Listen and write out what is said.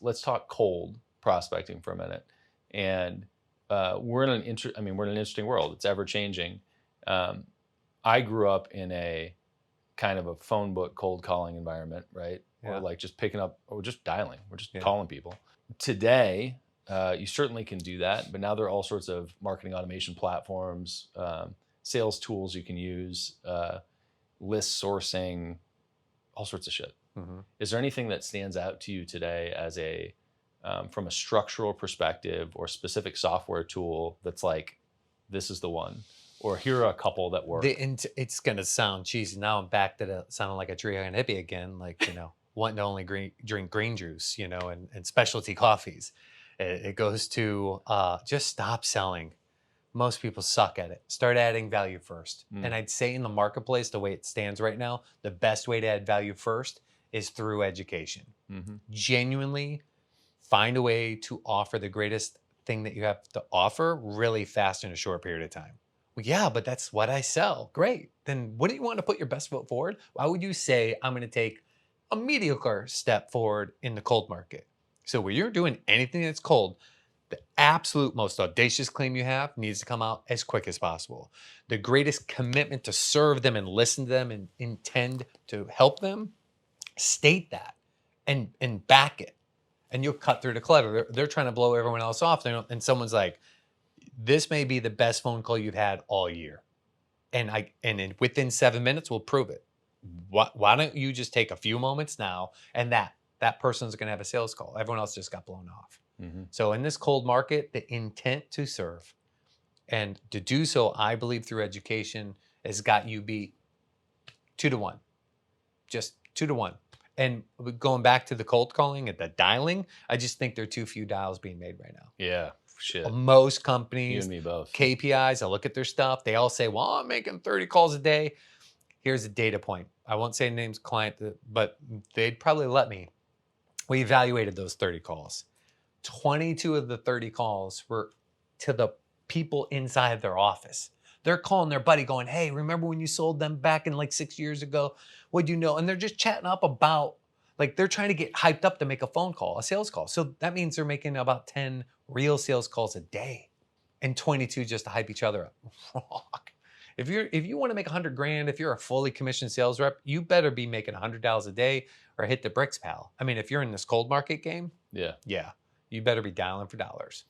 Let's talk cold prospecting for a minute. And we're in we're in an interesting world. It's ever changing. Um, I grew up in a kind of a phone book cold calling environment, right? Or Yeah. like just picking up or just dialing. We're just Yeah. calling people. Today, you certainly can do that, but now there are all sorts of marketing automation platforms, sales tools you can use, list sourcing, all sorts of shit. Hmm. Is there anything that stands out to you today as from a structural perspective or specific software tool that's like, this is the one, or here are a couple that work? It's gonna sound cheesy. Now I'm back to sounding like a tree-hugger hippie again, like, wanting to only drink green juice, and specialty coffees. It goes to just stop selling. Most people suck at it. Start adding value first. Mm. And I'd say in the marketplace, the way it stands right now, the best way to add value first is through education. Mm-hmm. Genuinely find a way to offer the greatest thing that you have to offer really fast in a short period of time. Well, yeah, but that's what I sell. Great. Then what do you want to put your best foot forward? Why would you say I'm going to take a mediocre step forward in the cold market? So where you're doing anything that's cold, the absolute most audacious claim you have needs to come out as quick as possible. The greatest commitment to serve them and listen to them and intend to help them, state that and back it. And you'll cut through the clutter. They're trying to blow everyone else off. And someone's like, this may be the best phone call you've had all year. Within 7 minutes, we'll prove it. Why don't you just take a few moments now, and that person's going to have a sales call. Everyone else just got blown off. Mm-hmm. So in this cold market, the intent to serve and to do so, I believe through education, has got you beat 2-1, just 2-1. And going back to the cold calling and the dialing, I just think there are too few dials being made right now. Yeah, shit. Most You companies, and me both. KPIs, I look at their stuff. They all say, well, I'm making 30 calls a day. Here's a data point. I won't say names client, but they'd probably let me. We evaluated those 30 calls. 22 of the 30 calls were to the people inside their office. They're calling their buddy going, hey, remember when you sold them back in like 6 years ago? What'd you know? And they're just chatting up about, like, they're trying to get hyped up to make a phone call, a sales call. So that means they're making about 10 real sales calls a day and 22 just to hype each other up. Wrong. If you want to make 100 grand, if you're a fully commissioned sales rep, you better be making $100 a day or hit the bricks, pal. I mean, if you're in this cold market game, Yeah. you better be dialing for dollars.